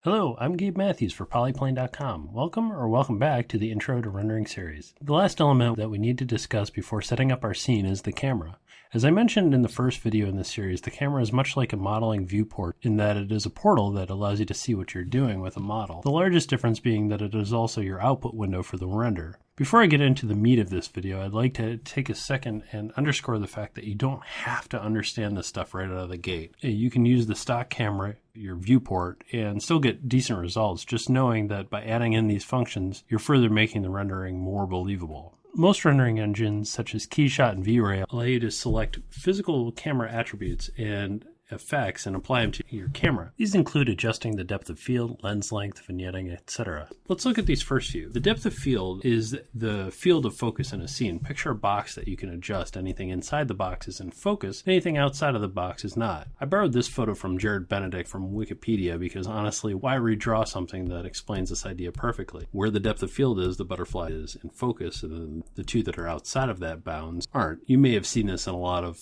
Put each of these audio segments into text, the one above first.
Hello, I'm Gabe Matthews for Polyplane.com. Welcome back to the Intro to Rendering series. The last element that we need to discuss before setting up our scene is the camera. As I mentioned in the first video in this series, the camera is much like a modeling viewport in that it is a portal that allows you to see what you're doing with a model. The largest difference being that it is also your output window for the render. Before I get into the meat of this video, I'd like to take a second and underscore the fact that you don't have to understand this stuff right out of the gate. You can use the stock camera, your viewport, and still get decent results, just knowing that by adding in these functions, you're further making the rendering more believable. Most rendering engines, such as Keyshot and V-Ray, allow you to select physical camera attributes and effects and apply them to your camera. These include adjusting the depth of field, lens length, vignetting, etc. Let's look at these first few. The depth of field is the field of focus in a scene. Picture a box that you can adjust. Anything inside the box is in focus, anything outside of the box is not. I borrowed this photo from Jared Benedict from Wikipedia because honestly, why redraw something that explains this idea perfectly? Where the depth of field is, the butterfly is in focus, and then the two that are outside of that bounds aren't. You may have seen this in a lot of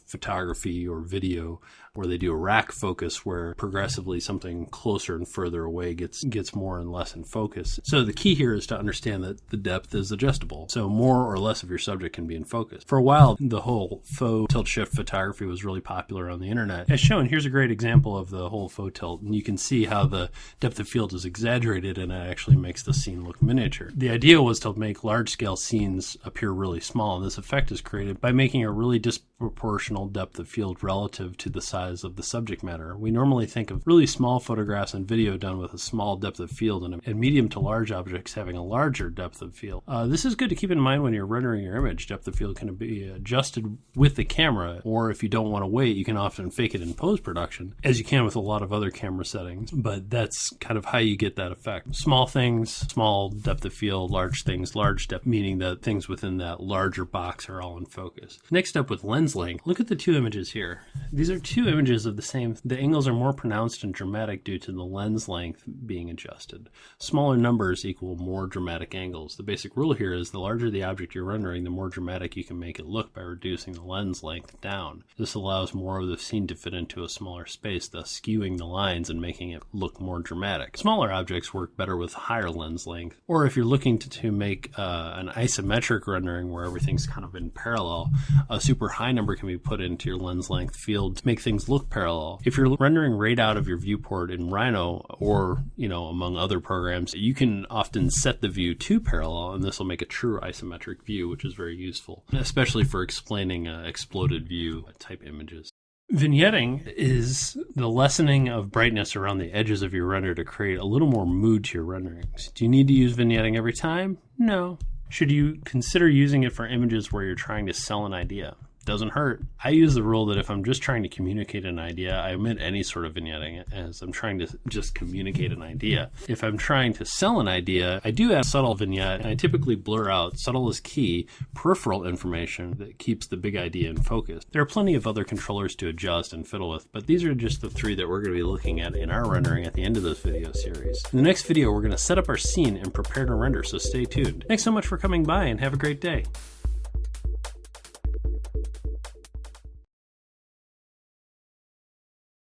photography or video where they do a rack focus where progressively something closer and further away gets more and less in focus. So the key here is to understand that the depth is adjustable. So more or less of your subject can be in focus. For a while, the whole faux tilt shift photography was really popular on the internet. As shown, here's a great example of the whole faux tilt, and you can see how the depth of field is exaggerated and it actually makes the scene look miniature. The idea was to make large-scale scenes appear really small, and this effect is created by making a really disproportional depth of field relative to the size of the subject matter. We normally think of really small photographs and video done with a small depth of field and medium to large objects having a larger depth of field. This is good to keep in mind when you're rendering your image. Depth of field can be adjusted with the camera, or if you don't want to wait, you can often fake it in post-production, as you can with a lot of other camera settings, but that's kind of how you get that effect. Small things, small depth of field, large things, large depth, meaning that things within that larger box are all in focus. Next up with lens length, look at the two images here. These are two images of the same. The angles are more pronounced and dramatic due to the lens length being adjusted. Smaller numbers equal more dramatic angles. The basic rule here is the larger the object you're rendering, the more dramatic you can make it look by reducing the lens length down. This allows more of the scene to fit into a smaller space, thus skewing the lines and making it look more dramatic. Smaller objects work better with higher lens length, or if you're looking to make an isometric rendering where everything's kind of in parallel, a super high number can be put into your lens length field to make things look parallel. If you're rendering right out of your viewport in Rhino or, among other programs, you can often set the view to parallel, and this will make a true isometric view, which is very useful, especially for explaining exploded view type images. Vignetting is the lessening of brightness around the edges of your render to create a little more mood to your renderings. Do you need to use vignetting every time? No. Should you consider using it for images where you're trying to sell an idea? Doesn't hurt. I use the rule that if I'm just trying to communicate an idea, I omit any sort of vignetting as I'm trying to just communicate an idea. If I'm trying to sell an idea, I do add subtle vignette, and I typically blur out, subtle is key, peripheral information that keeps the big idea in focus. There are plenty of other controllers to adjust and fiddle with, but these are just the three that we're going to be looking at in our rendering at the end of this video series. In the next video, we're going to set up our scene and prepare to render, so stay tuned. Thanks so much for coming by and have a great day.